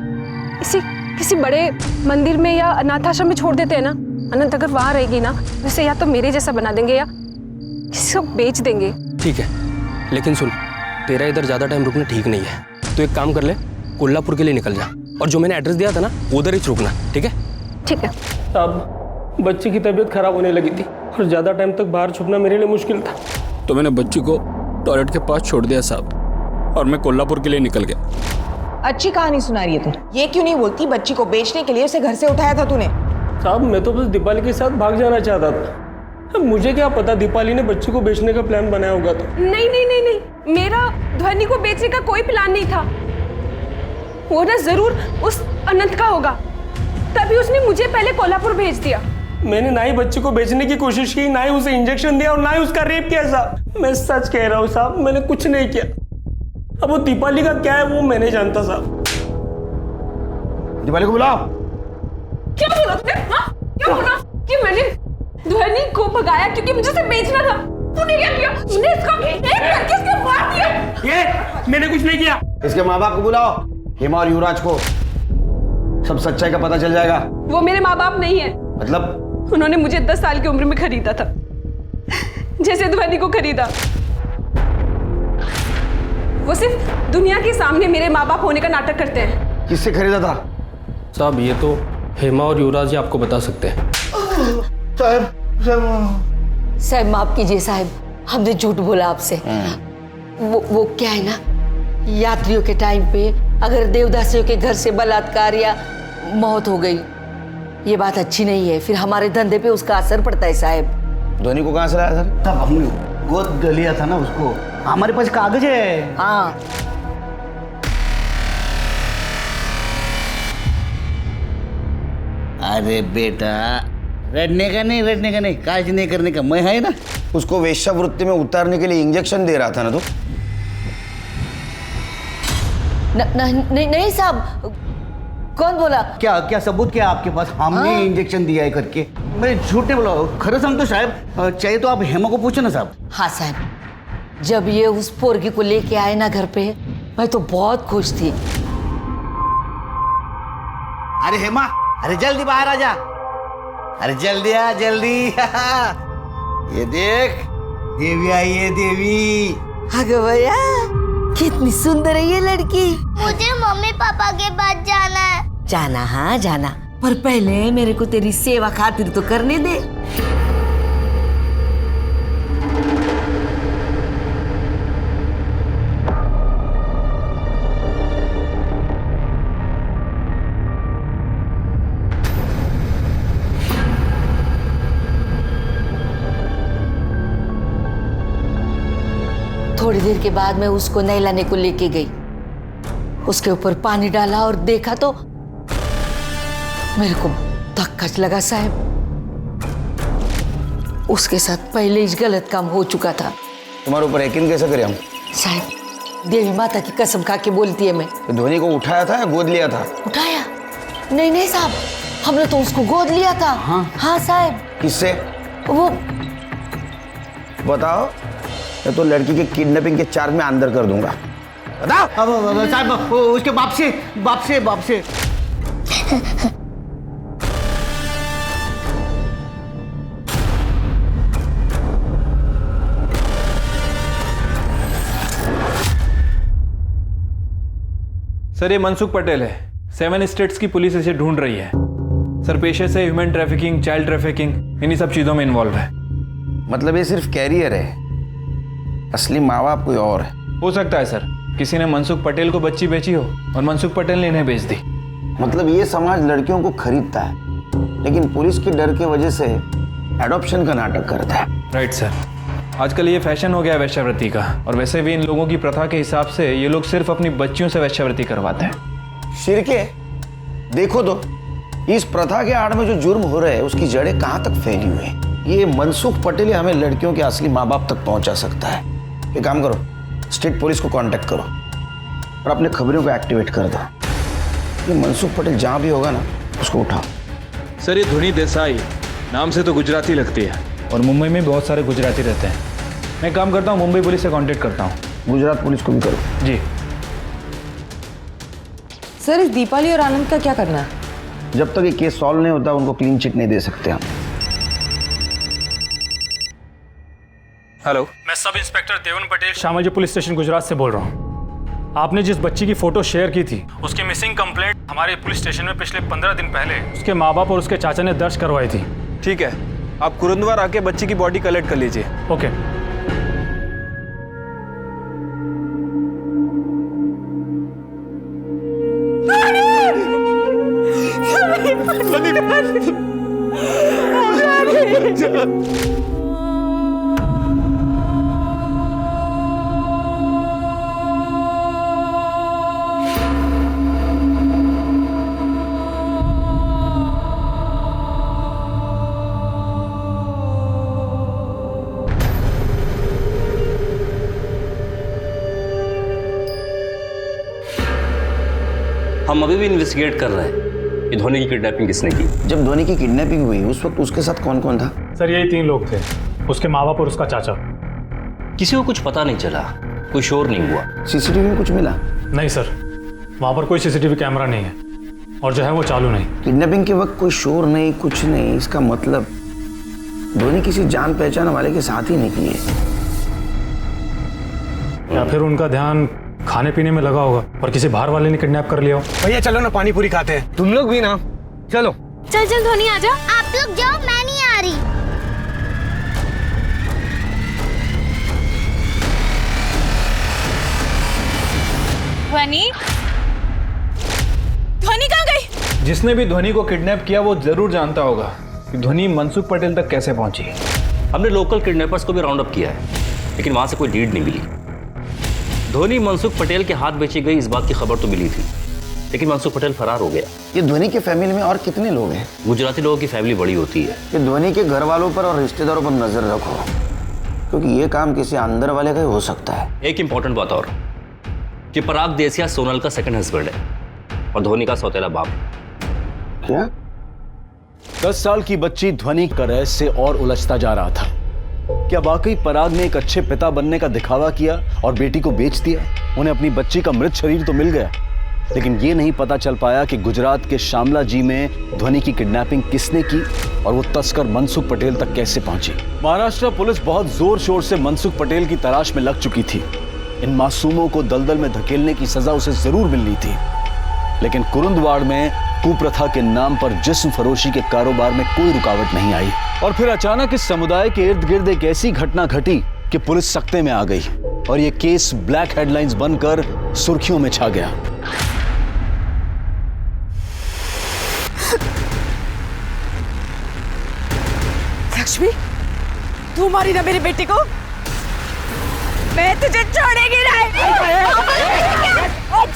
इसी किसी बड़े मंदिर में या अनाथ आश्रम में छोड़ देते हैं ना। अनंत अगर वहां रहेगी ना तो इसे या तो मेरे जैसा बना देंगे या किसी को बेच देंगे। ठीक है, लेकिन सुन, तेरा इधर ज्यादा टाइम रुकना ठीक नहीं है। तो एक काम कर ले, कोल्हापुर के लिए निकल जा, और जो मैंने एड्रेस दिया था ना उधर ही रुकना, ठीक है? ठीक है। अब बच्ची की तबीयत खराब होने लगी थी और ज्यादा टाइम तक बाहर छुपना मेरे लिए मुश्किल था, तो मैंने बच्ची को टॉयलेट के पास छोड़ दिया साहब, और मैं कोल्हापुर के लिए निकल गया। अच्छी कहानी सुना रही है तू। ये क्यों नहीं बोलती बच्ची को बेचने के लिए उसे घर से उठाया था तूने? साहब मैं तो बस दीपाली के साथ भाग जाना चाहता था। अब मुझे क्या पता दीपाली ने बच्ची को बेचने का प्लान बनाया होगा। तो नहीं नहीं नहीं नहीं, मेरा ध्वनि को बेचने का कोई प्लान नहीं था। वो ना जरूर उस अनंत का होगा, तभी उसने मुझे पहले कोल्हापुर भेज दिया। मैंने ना ही बच्ची को बेचने की कोशिश की, ना ही उसे इंजेक्शन दिया और ना ही उसका रेप किया साहब। मैं सच कह रहा हूँ साहब, मैंने कुछ नहीं किया। अब वो दीपाली का क्या है वो मैं नहीं जानता साहब। दीपाली को बुलाओ। क्या बोला तुमने? हाँ? क्या बोला कि मैंने ध्वनि को भगाया क्योंकि मुझे उसे बेचना था? तूने क्या किया? तूने इसको एक करके इसको मार दिया। ये मैंने कुछ नहीं किया। इसके माँ बाप को बुलाओ, हेमा और युवराज को, सब सच्चाई का पता चल जाएगा। वो मेरे माँ बाप नहीं है। मतलब? उन्होंने मुझे 10 साल की उम्र में खरीदा था, जैसे ध्वनि को खरीदा। वो सिर्फ दुनिया के सामने मेरे माँ बाप होने का नाटक करते हैं। किससे खरीदा था? साहब ये तो हेमा और युवराज जी आपको बता सकते हैं। साहब माफ कीजिए साहब, हमने झूठ बोला आपसे। वो क्या है ना, यात्रियों के टाइम पे अगर देवदासियों के घर से बलात्कार या मौत हो गई, ये बात अच्छी नहीं है, फिर हमारे धंधे पे उसका असर पड़ता है साहब। धोनी को कहाँ से लाया सर? तब हमने गोद लिया था ना उसको, हमारे पास कागज है। हाँ अरे बेटा, रटने का नहीं, काज नहीं करने का, मैं है ना। उसको वेश्यावृत्ति में उतारने के लिए इंजेक्शन दे रहा था ना तू? नहीं साहब, कौन बोला? क्या क्या सबूत क्या आपके पास? हमने इंजेक्शन दिया है करके। मैं झूठ नहीं बोला, खरं सांगतो साहब। चाहिए तो आप हेमा को पूछो ना साहब। हाँ साहब, जब ये उस पोरगी को लेके आए ना घर पे, मैं तो बहुत खुश थी। अरे हेमा, अरे जल्दी बाहर आ जा। अरे जल्दी आ, जल्दी। ये देख, देवी आई है, देवी। अगं भैया, कितनी सुंदर है ये लड़की। मुझे मम्मी पापा के पास जाना है। जाना, हाँ जाना, पर पहले मेरे को तेरी सेवा खातिर तो करने दे। थोड़ी देर के बाद मैं उसको नहलाने को लेके गई। उसके ऊपर पानी डाला और देखा तो मेरे को धक्का लगा साहब। उसके साथ पहले ही गलत काम हो चुका था। तुम्हारे ऊपर यकीन कैसे करें हम? साहब, देवी माता की कसम खा के बोलती है मैं। धोनी को उठाया था या गोद लिया था? उठाया? नहीं साहब, हमने तो उसको गोद लिया था। हाँ साहब। किससे? वो बताओ, मैं तो लड़की के किडनैपिंग के चार्ज में अंदर कर दूंगा। बताओ। साहब, उसके बाप से। सर, ये मनसुख पटेल है। 7 स्टेट्स की पुलिस इसे ढूंढ रही है। सर, पेशे से ह्यूमन ट्रैफिकिंग, चाइल्ड ट्रैफिकिंग, इन्हीं सब चीजों में इन्वॉल्व है। मतलब ये सिर्फ कैरियर है, असली माँ बाप कोई और है? हो सकता है सर, किसी ने मनसुख पटेल को बच्ची बेची हो और मनसुख पटेल ने इन्हें बेच दी। मतलब ये समाज लड़कियों को खरीदता है, लेकिन पुलिस की डर की वजह से एडॉप्शन का नाटक करता है। राइट सर, आजकल ये फैशन हो गया है वेश्यावृत्ति का, और वैसे भी इन लोगों की प्रथा के हिसाब से ये लोग सिर्फ अपनी बच्चियों से वेश्यावृत्ति करवाते हैं। शिरके, देखो तो इस प्रथा के आड़ में जो जुर्म हो रहे हैं उसकी जड़ें कहाँ तक फैली हुई है। ये मनसुख पटेल हमें लड़कियों के असली माँ बाप तक पहुंचा सकता है। एक काम करो, स्टेट पुलिस को कांटेक्ट करो और अपने खबरों को एक्टिवेट कर दो। ये मनसुख पटेल जहाँ भी होगा ना, उसको उठाओ। सर, ये धुनी देसाई नाम से तो गुजराती लगती है, और मुंबई में बहुत सारे गुजराती रहते हैं। मैं काम करता हूँ, मुंबई पुलिस से कांटेक्ट करता हूँ। गुजरात पुलिस को भी करो। जी सर, इस दीपाली और आनंद का क्या करना है? जब तक ये केस सॉल्व नहीं होता उनको क्लीन चिट नहीं दे सकते हम। हेलो, मैं सब इंस्पेक्टर देवन पटेल शामलजी पुलिस स्टेशन गुजरात से बोल रहा हूँ। आपने जिस बच्ची की फोटो शेयर की थी, उसकी मिसिंग कंप्लेंट हमारे पुलिस स्टेशन में पिछले 15 दिन पहले उसके माँ बाप और उसके चाचा ने दर्ज करवाई थी। ठीक है, आप कुरुंदवार आके बच्ची की बॉडी कलेक्ट कर लीजिए। ओके। हम अभी भी इन्वेस्टिगेट कर रहे हैं कि धोनी की किडनैपिंग किसने की। जब धोनी की किडनैपिंग हुई उस वक्त उसके साथ कौन कौन था? सर, यही 3 लोग थे, उसके माँ बाप और उसका चाचा। किसी को कुछ पता नहीं चला, कोई शोर नहीं हुआ। सीसीटीवी में कुछ मिला? नहीं सर, वहाँ पर कोई सीसीटीवी कैमरा नहीं है, और जो है वो चालू नहीं। किडनैपिंग के वक्त कोई शोर नहीं, कुछ नहीं, इसका मतलब धोनी किसी जान पहचान वाले के साथ ही नहीं किए। या फिर उनका ध्यान खाने पीने में लगा होगा और किसी बाहर वाले ने किडनैप कर लिया हो। भैया चलो ना, पानी पूरी खाते हैं। तुम लोग भी ना, चलो। चल धोनी आ जा। आप लोग जाओ, मैं नहीं आ रही। ध्वनि कहाँ गई? जिसने भी ध्वनि को किडनैप किया वो जरूर जानता होगा कि ध्वनि मनसुख पटेल तक कैसे पहुंची। हमने लोकल किडनैपर्स को भी राउंड अप किया है, लेकिन वहां से कोई लीड नहीं मिली। धोनी मनसुख पटेल के हाथ बेची गई इस बात की खबर तो मिली थी, लेकिन मनसुख पटेल फरार हो गया। ये धोनी के फैमिली में और कितने लोग हैं? गुजराती लोगों की फैमिली बड़ी होती है। ये धोनी के घर वालों पर और रिश्तेदारों पर नजर रखो। क्योंकि ये काम किसी अंदर वाले का ही हो सकता है। एक इंपॉर्टेंट बात और कि पराग देसिया सोनल का सेकंड हस्बैंड है और धोनी का सौतेला बाप। क्या? 10 साल की बच्ची ध्वनि का रहस्य और उलझता जा रहा था। क्या वाकई पराग ने एक अच्छे पिता बनने का दिखावा किया और बेटी को बेच दिया? उन्हें अपनी बच्ची का मृत शरीर तो मिल गया, लेकिन ये नहीं पता चल पाया कि गुजरात के शामला जी में ध्वनि की किडनैपिंग किसने की और वो तस्कर मनसुख पटेल तक कैसे पहुंची। महाराष्ट्र पुलिस बहुत जोर शोर से मनसुख पटेल की तलाश में लग चुकी थी। इन मासूमों को दलदल में धकेलने की सजा उसे जरूर मिलनी थी, लेकिन कुरुंदवाड़ में कुप्रथा के नाम पर जिस्म फरोशी के कारोबार में कोई रुकावट नहीं आई। और फिर अचानक इस समुदाय के इर्द गिर्द एक ऐसी घटना घटी कि पुलिस सख्ते में आ गई और ये केस ब्लैक हेडलाइंस बनकर सुर्खियों में छा गया। लक्ष्मी, तू मारी ना मेरी बेटी को, मैं तुझे छोड़ेगी नहीं।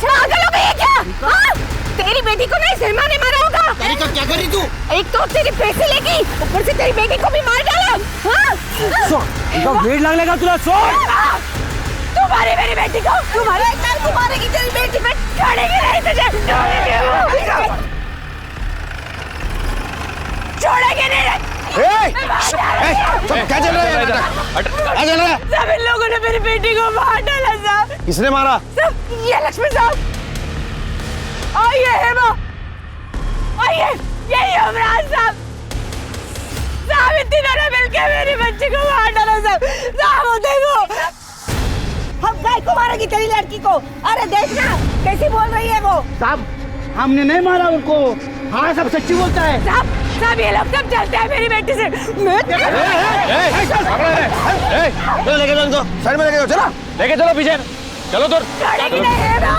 पागल हो गई क्या? हाँ? तेरी बेटी को नहीं सलमान ने मारा होगा। तो क्या करी तू? एक तो तेरे पैसे लेगी, ऊपर से तेरी बेटी को भी मार डाला। हाँ? इनका वेट लगने का तुला सोच। तू मारे मेरी बेटी को, तू मारेगी तेरी बेटी को, छोड़ेगी नहीं तुझे, छोड़ेगी नहीं। क्या चल रहा है? क्या चल रहा है? सब इन लोगों ने मेरी बेटी को मार डाला साहब। किसने मारा? सब ये लक्ष्मी साहब, और ये हेमा, और ये युवराज साहब, साहब इन तीनों ने मिलकर मेरी बच्ची को मार डाला साहब। साहब देखो, हम गाय को मारेगी तेरी लड़की को। अरे देखना कैसी बोल रही है वो। साहब हमने नहीं मारा उनको, हाँ सब सच्ची बोलता है। साहब ये लोग सब चलते हैं मेरी बेटी से। लेके चलो, साइड में लेके जाओ, चलो लेके चलो पीछे, चलो दूर। छोड़ेगी नहीं हेमा,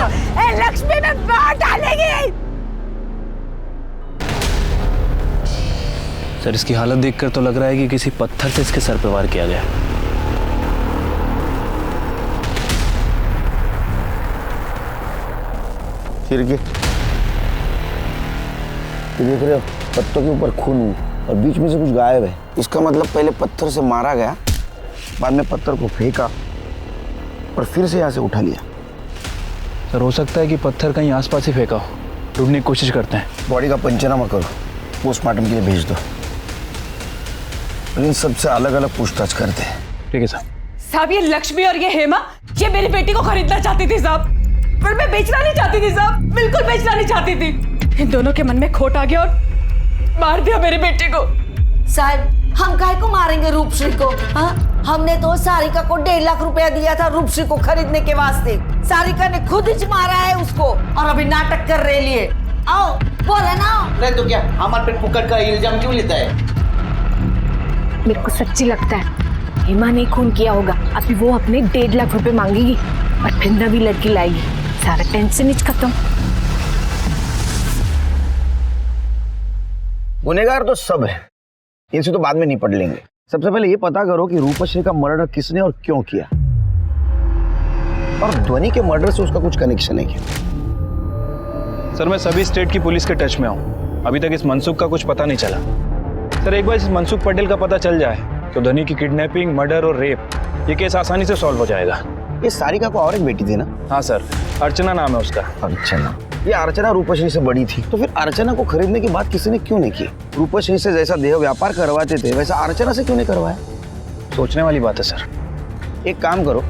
लक्ष्मी में मार डालेगी। सर इसकी हालत देखकर तो लग रहा है कि किसी पत्थर से इसके सर पे वार किया गया। फिर देख रहे हो पत्तों के ऊपर खून और बीच में से कुछ गायब है। इसका मतलब पहले पत्थर से मारा गया, बाद में पत्थर को फेंका और फिर से यहाँ से उठा लिया। सर हो सकता है कि पत्थर कहीं आसपास ही फेंका हो, ढूंढने की कोशिश करते हैं। बॉडी का पंचनामा करो, पोस्टमार्टम के लिए भेज दो, इन सबसे अलग अलग पूछताछ करते हैं। ठीक है साहब। साहब ये लक्ष्मी और ये हेमा, ये मेरी बेटी को खरीदना चाहती थी साहब, पर मैं बेचना नहीं चाहती थी साहब, बिल्कुल बेचना नहीं चाहती थी। इन दोनों के मन में खोट आ गया और मार दिया मेरी बेटी को। साहब हम काहे को मारेंगे रूपश्री को? हाँ, हमने तो सारिका को 1.5 लाख रुपया दिया था रूपश्री को खरीदने के वास्ते। सारिका ने खुद ही मारा है उसको और अभी नाटक कर रहे लिए। आओ बोले ना। नहीं तो क्या हमारे पे पुक्कड़ का इल्जाम क्यों लेता है? मेरे को सच्ची लगता है हेमा ने खून किया होगा। अभी वो अपने 1.5 लाख रुपए मांगेगी और फिर नवी लड़की लाएगी, सारा टेंशन ही खत्म। गुनहगार तो सब है, इनसे तो बाद में निपट लेंगे। सबसे पहले ये पता करो कि रूपश्री का मर्डर किसने और क्यों किया, और ध्वनि के मर्डर से उसका कुछ कनेक्शन है क्या? सर मैं सभी स्टेट की पुलिस के टच में हूँ, अभी तक इस मनसुख का कुछ पता नहीं चला। सर एक बार इस मनसुख पटेल का पता चल जाए तो ध्वनि की किडनैपिंग, मर्डर और रेप ये केस आसानी से सॉल्व हो जाएगा। ये सारिका को और एक बेटी थी ना? हाँ सर, अर्चना नाम है उसका। अर्चना? ये अर्चना रूपश्री से बड़ी थी, तो फिर अर्चना को खरीदने की बात किसी ने क्यों नहीं की? रूपश्री से जैसा देह व्यापार करवाते थे वैसा अर्चना से क्यों नहीं करवाया? सोचने वाली बात है सर। एक काम करो,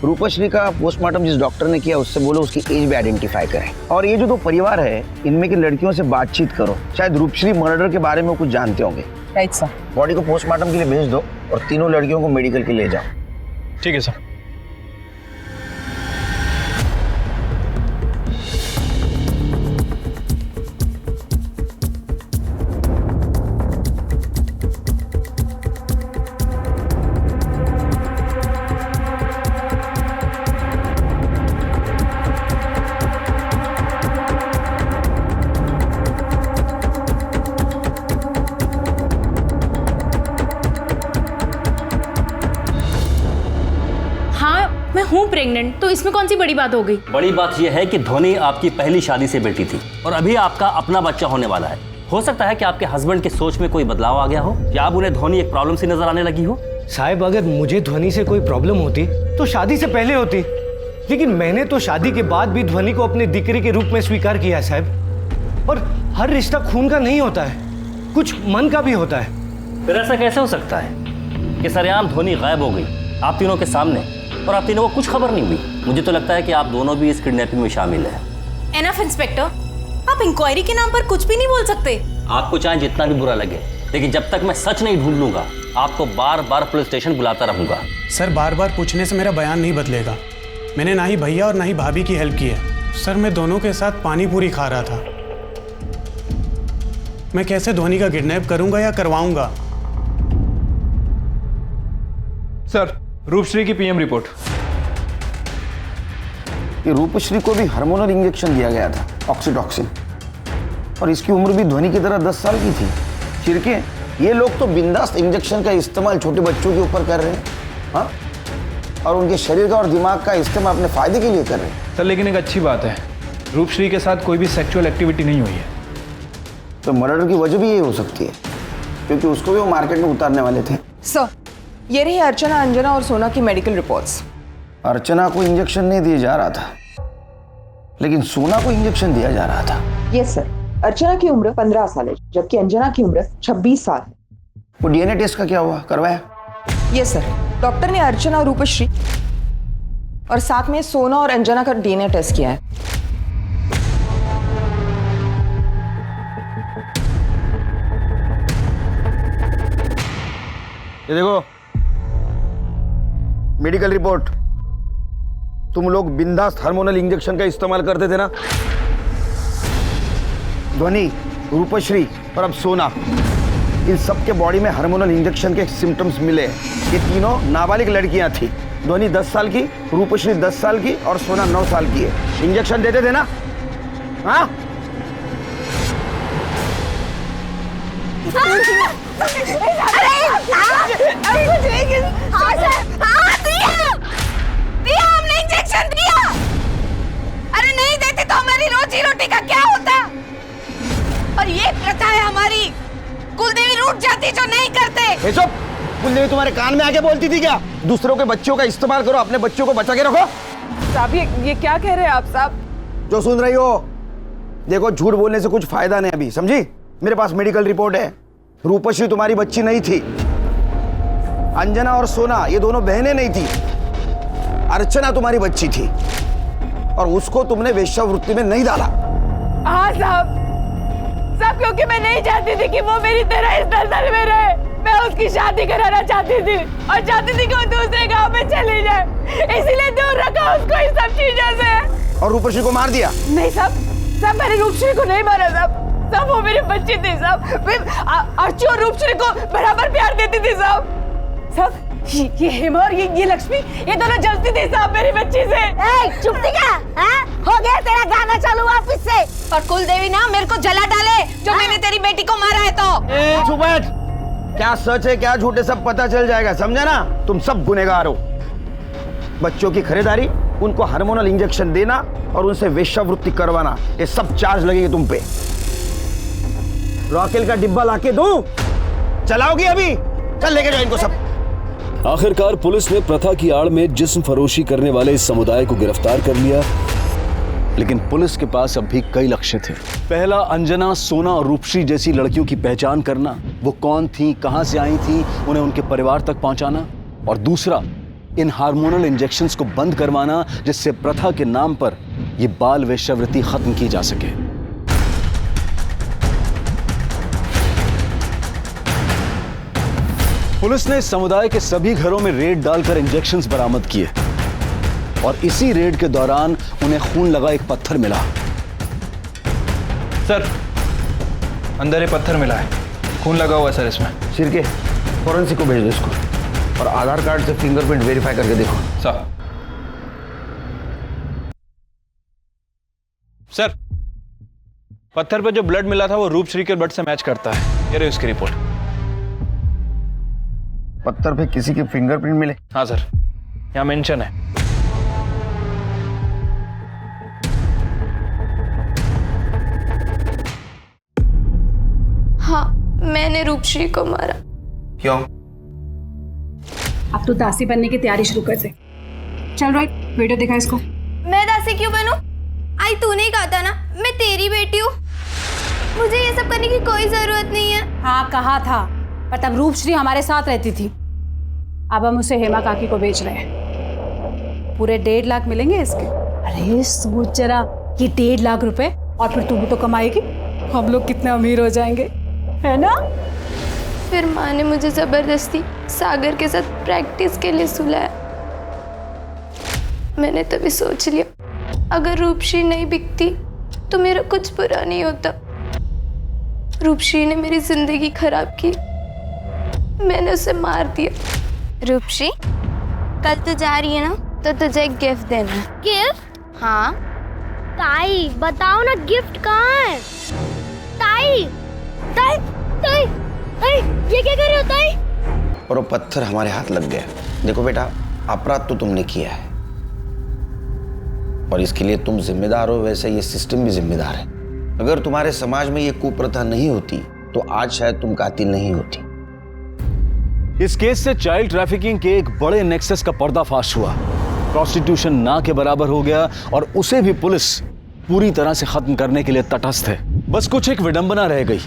रूपश्री का पोस्टमार्टम जिस डॉक्टर ने किया उससे बोलो उसकी एज भी आइडेंटिफाई करें, और ये जो दो परिवार है इनमें की लड़कियों से बातचीत करो, शायद रूपश्री मर्डर के बारे में कुछ जानते होंगे। Right sir. बॉडी को पोस्टमार्टम के लिए भेज दो और तीनों लड़कियों को मेडिकल के लिए ले जाओ। ठीक है सर। मैं हूँ प्रेग्नेंट, तो इसमें कौन सी बड़ी बात हो गई? बड़ी बात यह है कि ध्वनि आपकी पहली शादी से बेटी थी और अभी आपका अपना बच्चा होने वाला है। हो सकता है कि आपके हस्बैंड की सोच में कोई बदलाव आ गया हो, या अब उन्हें ध्वनि एक प्रॉब्लम सी नजर आने लगी हो। साहब अगर मुझे ध्वनि से कोई प्रॉब्लम होती तो शादी से पहले होती, लेकिन मैंने तो शादी के बाद भी ध्वनि को अपने दिक्रे के रूप में स्वीकार किया साहब। और हर रिश्ता खून का नहीं होता है, कुछ मन का भी होता है। फिर ऐसा कैसे हो सकता है कि सरेआम ध्वनि गायब हो गई आप तीनों के सामने और आप तीनों को कुछ खबर नहीं हुई? मुझे तो लगता है कि आप दोनों भी इस किडनैपिंग में शामिल हैं। एनफ इंस्पेक्टर, आप इंक्वायरी के नाम पर कुछ भी नहीं बोल सकते। आपको चाहे जितना भी बुरा लगे, लेकिन जब तक मैं सच नहीं ढूंढ लूंगा आपको बार बार पुलिस स्टेशन बुलाता रहूंगा। सर बार बार पूछने से मेरा बयान नहीं बदलेगा। मैंने ना ही भैया और ना ही भाभी की हेल्प की है। सर मैं दोनों के साथ पानी पूरी खा रहा था। मैं कैसे ध्वनि का किडनैप करूंगा या करवाऊंगा? सर रूपश्री की पीएम रिपोर्ट। ये रूपश्री को भी हार्मोनल इंजेक्शन दिया गया था, ऑक्सीटॉक्सिन, और इसकी उम्र भी ध्वनि की तरह 10 साल की थी। चिरके ये लोग तो बिंदास इंजेक्शन का इस्तेमाल छोटे बच्चों के ऊपर कर रहे हैं, हाँ, और उनके शरीर का और दिमाग का इस्तेमाल अपने फायदे के लिए कर रहे हैं। सर लेकिन एक अच्छी बात है, रूपश्री के साथ कोई भी सेक्सुअल एक्टिविटी नहीं हुई है। तो मर्डर की वजह भी यही हो सकती है, क्योंकि उसको भी वो मार्केट में उतारने वाले थे। सर ये रही अर्चना, अंजना और सोना की मेडिकल रिपोर्ट्स। अर्चना को इंजेक्शन नहीं दिया जा रहा था, लेकिन सोना को इंजेक्शन दिया जा रहा था। यस सर, अर्चना की उम्र 15 साल है, जबकि अंजना की उम्र 26 साल है। वो डीएनए टेस्ट का क्या हुआ, करवाया? यस सर, डॉक्टर ने अर्चना और रूपश्री और साथ में सोना और अंजना का डीएनए टेस्ट किया है। ये देखो मेडिकल रिपोर्ट। तुम लोग बिंदास हार्मोनल इंजेक्शन का इस्तेमाल करते थे ना? ध्वनि, रूपश्री और अब सोना, इन सब के बॉडी में हार्मोनल इंजेक्शन के सिम्टम्स मिले। ये तीनों नाबालिग लड़कियां थी। ध्वनि 10 साल की, रूपश्री 10 साल की और सोना 9 साल की है। इंजेक्शन देते थे ना? हाँ? हमने इंजेक्शन दिया। अरे नहीं देते तो हमारी रोजी रोटी का क्या होता? और ये प्रथा है हमारी, कुलदेवी रूठ जाती जो नहीं करते। कुलदेवी तुम्हारे कान में आके बोलती थी क्या? दूसरों के बच्चों का इस्तेमाल करो, अपने बच्चों को बचा के रखो। साहब ये क्या कह रहे हैं आप साहब? जो सुन रही हो, देखो झूठ बोलने से कुछ फायदा नहीं अभी, समझी? मेरे पास मेडिकल रिपोर्ट है। रूपश्री तुम्हारी बच्ची नहीं थी। अंजना और सोना ये दोनों बहनें नहीं थी। अर्चना तुम्हारी बच्ची थी और उसको तुमने वेश्यावृत्ति में नहीं डाला। हाँ साहब, क्योंकि मैं नहीं चाहती थी कि वो मेरी तरह इस दलदल में रहे। मैं उसकी शादी कराना चाहती थी और चाहती थी कि वो दूसरे गांव में चली जाए, इसीलिए दूर रखा उसको इस सब चीजों से। और रूपश्री को मार दिया? नहीं साहब, मैंने रूपश्री को नहीं मारा साहब। वो मेरी बच्ची थी साहब। अर्ची और रूपश्री को बराबर प्यार देती थी साहब। ये हेमा और ये लक्ष्मी, ये दोनों जलती थी साहब मेरी बच्ची से। चुप थी क्या? हो गया तेरा गाना चालू वापस से। और कुलदेवी ना मेरे को जला डाले जो मैंने तेरी बेटी को मारा है तो। चुप बैठ। क्या सच है क्या झूठ है सब पता चल जाएगा, समझा ना? तुम सब गुनहगार हो। बच्चों की खरीदारी, उनको हार्मोनल इंजेक्शन देना और उनसे वेश्यावृत्ति करवाना, ये सब चार्ज लगेगी तुम पे। रॉकेल का डिब्बा लाके दूं? चलाओगी अभी? चल लेके जाओ इनको सब। आखिरकार पुलिस ने प्रथा की आड़ में जिस्म फरोशी करने वाले इस समुदाय को गिरफ्तार कर लिया, लेकिन पुलिस के पास अब भी कई लक्ष्य थे। पहला, अंजना, सोना और रूपश्री जैसी लड़कियों की पहचान करना, वो कौन थी, कहां से आई थी, उन्हें उनके परिवार तक पहुंचाना। और दूसरा, इन हार्मोनल इंजेक्शंस को बंद करवाना, जिससे प्रथा के नाम पर यह बाल वेश्यावृत्ति खत्म की जा सके। पुलिस ने समुदाय के सभी घरों में रेड डालकर इंजेक्शंस बरामद किए और इसी रेड के दौरान उन्हें खून लगा एक पत्थर मिला। सर अंदर ये पत्थर मिला है, खून लगा हुआ है सर इसमें। शिरके, फॉरेंसिक को भेज दो इसको और आधार कार्ड से फिंगरप्रिंट वेरीफाई करके देखो। सर पत्थर पे जो ब्लड मिला था वो रूपश्री के ब्लड से मैच करता है। ये रही उसकी रिपोर्ट। पत्थर पे किसी के फिंगरप्रिंट मिले? हाँ सर, यहाँ मेंशन है। हाँ, मैंने रूपश्री को मारा। क्यों? अब तो दासी बनने की तैयारी शुरू कर दे। चल रोहित वीडियो दिखा इसको। मैं दासी क्यों बनूं? आई तूने ही कहा था ना मैं तेरी बेटी हूँ, मुझे ये सब करने की कोई जरूरत नहीं है। हाँ कहा था, पर तब रूपश्री हमारे साथ रहती थी। अब हम उसे हेमा काकी को बेच रहे हैं। पूरे 1.5 लाख मिलेंगे इसके। अरे सोच जरा, ये 1.5 लाख रुपए और फिर तू भी तो कमाएगी, हम लोग कितने अमीर हो जाएंगे, है ना? फिर माँ ने मुझे जबरदस्ती सागर के साथ प्रैक्टिस के लिए सुलाया। मैंने तभी सोच लिया अगर रूपश्री नहीं बिकती तो मेरा कुछ बुरा नहीं होता। रूपश्री ने मेरी जिंदगी खराब की, मैंने उसे मार दिया। रूपश्री कल तू जा रही है ना, तो तुझे एक गिफ्ट देना है। गिफ्ट? हाँ। ताई बताओ ना गिफ्ट कहाँ है? ताई ताई ताई ताई ये क्या कर रहे हो ताई? और वो पत्थर हमारे हाथ लग गया। देखो बेटा, अपराध तो तुमने किया है और इसके लिए तुम जिम्मेदार हो, वैसे ये सिस्टम भी जिम्मेदार है। अगर तुम्हारे समाज में ये कुप्रथा नहीं होती तो आज शायद तुम कातिल नहीं होती। इस केस से चाइल्ड ट्रैफिकिंग के एक बड़े नेक्सस का पर्दाफाश हुआ। प्रोस्टिट्यूशन ना के बराबर हो गया और उसे भी पुलिस पूरी तरह से खत्म करने के लिए तटस्थ है। बस कुछ एक विडंबना रह गई।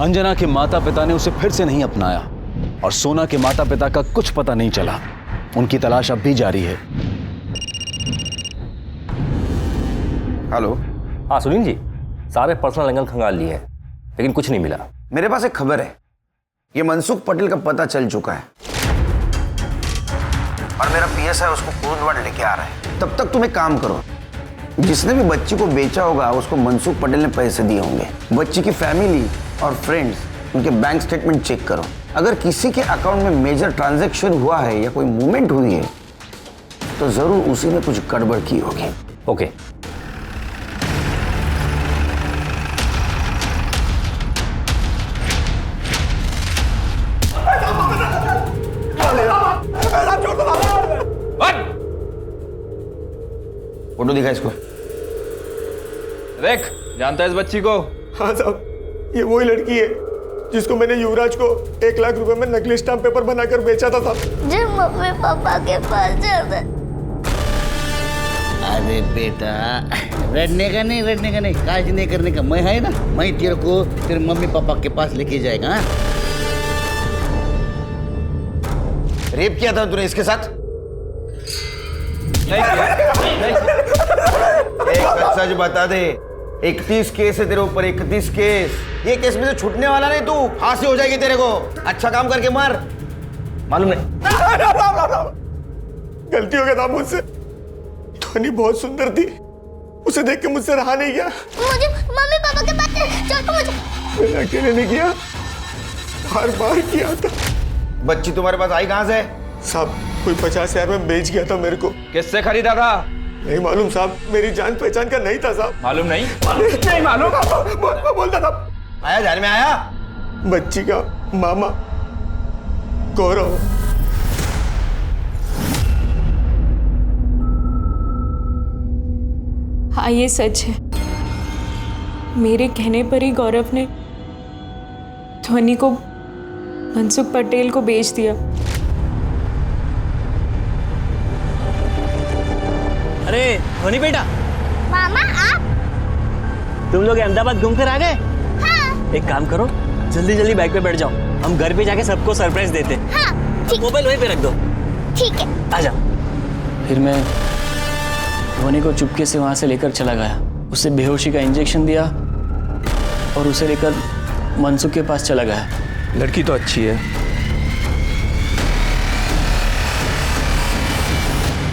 अंजना के माता पिता ने उसे फिर से नहीं अपनाया और सोना के माता पिता का कुछ पता नहीं चला। उनकी तलाश अब भी जारी है। हेलो। हाँ सुनील जी, सारे पर्सनल एंगल खंगाल लिए हैं लेकिन कुछ नहीं मिला। मेरे पास एक खबर है, ये मनसुख पटेल का पता चल चुका है और मेरा पीएसआई उसको कुरुंदवाड़ लेके आ रहा है। तब तक तुम एक काम करो, जिसने भी बच्ची को बेचा होगा उसको मनसुख पटेल ने पैसे दिए होंगे। बच्ची की फैमिली और फ्रेंड्स उनके बैंक स्टेटमेंट चेक करो। अगर किसी के अकाउंट में मेजर ट्रांजैक्शन हुआ है या कोई मूवमेंट हुई है तो जरूर उसी ने कुछ गड़बड़ की होगी। ओके। फोटो दिखा इसको। देख, जानता है इस बच्ची को? हाँ साहब, ये वही लड़की है जिसको मैंने युवराज को 1 लाख रुपए में नकली स्टाम्प पेपर बनाकर बेचा था साहब। जब मम्मी पापा के पास जाता। अरे बेटा, रड़ने का नहीं, काज नहीं करने का। मैं है ना, मैं तेरे को तेरे मम्मी पापा के पास लेके जाएगा। हाँ? रेप किया था तूने इसके साथ? नहीं किया। एक सच बता दे, 31 केस है तेरे ऊपर, 31 केस। ये केस में से छूटने वाला नहीं, तू फांसी हो जाएगी तेरे को। अच्छा काम करके मर, मालूम नहीं। गलती हो गया था मुझसे। ध्वनि बहुत सुंदर थी, उसे देख के मुझसे रहा नहीं गया। मुझे मम्मी पापा के पास छोड़ो मुझे। मैंने अकेले नहीं किया, बार किया था। बच्ची तुम्हारे पास आई कहां से? साहब, कोई 50,000 में बेच गया था मेरे को। किससे खरीदा था? नहीं मालूम साहब, मेरी जान पहचान का नहीं था साहब। मालूम नहीं? नहीं मालूम। बोलता था। आया ध्यान में आया? बच्ची का मामा गौरव। हाँ ये सच है, मेरे कहने पर ही गौरव ने ध्वनि को मनसुख पटेल को बेच दिया। अरे ध्वनि बेटा, मामा आप? तुम लोग अहमदाबाद घूम कर आ गए? हाँ। एक काम करो, जल्दी जल्दी बाइक पे बैठ जाओ, हम घर पे जाके सबको सरप्राइज देते। हाँ, ठीक। मोबाइल वहीं पे रख दो। ठीक है। आ जाओ। फिर मैं ध्वनि को चुपके से वहां से लेकर चला गया, उसे बेहोशी का इंजेक्शन दिया और उसे लेकर मनसुख के पास चला गया। लड़की तो अच्छी है।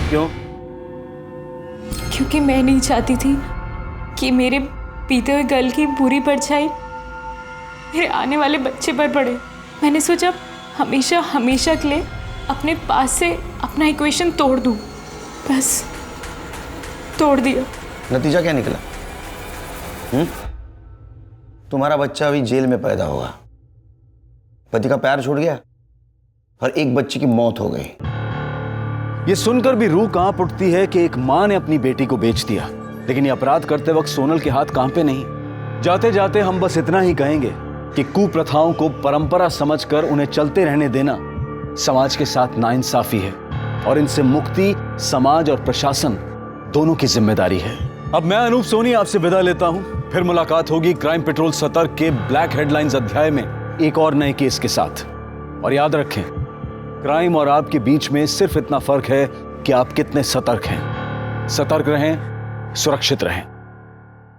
क्यों? क्योंकि मैं नहीं चाहती थी कि मेरे पीते हुए गल की बुरी परछाई मेरे आने वाले बच्चे पर पड़े। मैंने सोचा हमेशा हमेशा के लिए अपने पास से अपना इक्वेशन तोड़ दूं, बस तोड़ दिया। नतीजा क्या निकला? तुम्हारा बच्चा अभी जेल में पैदा होगा, पति का प्यार छूट गया और एक बच्ची की मौत हो गई। ये सुनकर भी रूह कांप उठती है कि एक मां ने अपनी बेटी को बेच दिया, लेकिन ये अपराध करते वक्त सोनल के हाथ कांपे नहीं। जाते जाते हम बस इतना ही कहेंगे कि कुप्रथाओं को परंपरा समझकर उन्हें चलते रहने देना समाज के साथ नाइंसाफी है और इनसे मुक्ति समाज और प्रशासन दोनों की जिम्मेदारी है। अब मैं अनूप सोनी आपसे विदा लेता हूं। फिर मुलाकात होगी क्राइम पेट्रोल सतर्क के ब्लैक हेडलाइंस अध्याय में एक और नए केस के साथ। और याद रखें, क्राइम और आपके बीच में सिर्फ इतना फर्क है कि आप कितने सतर्क हैं। सतर्क रहें, सुरक्षित रहें।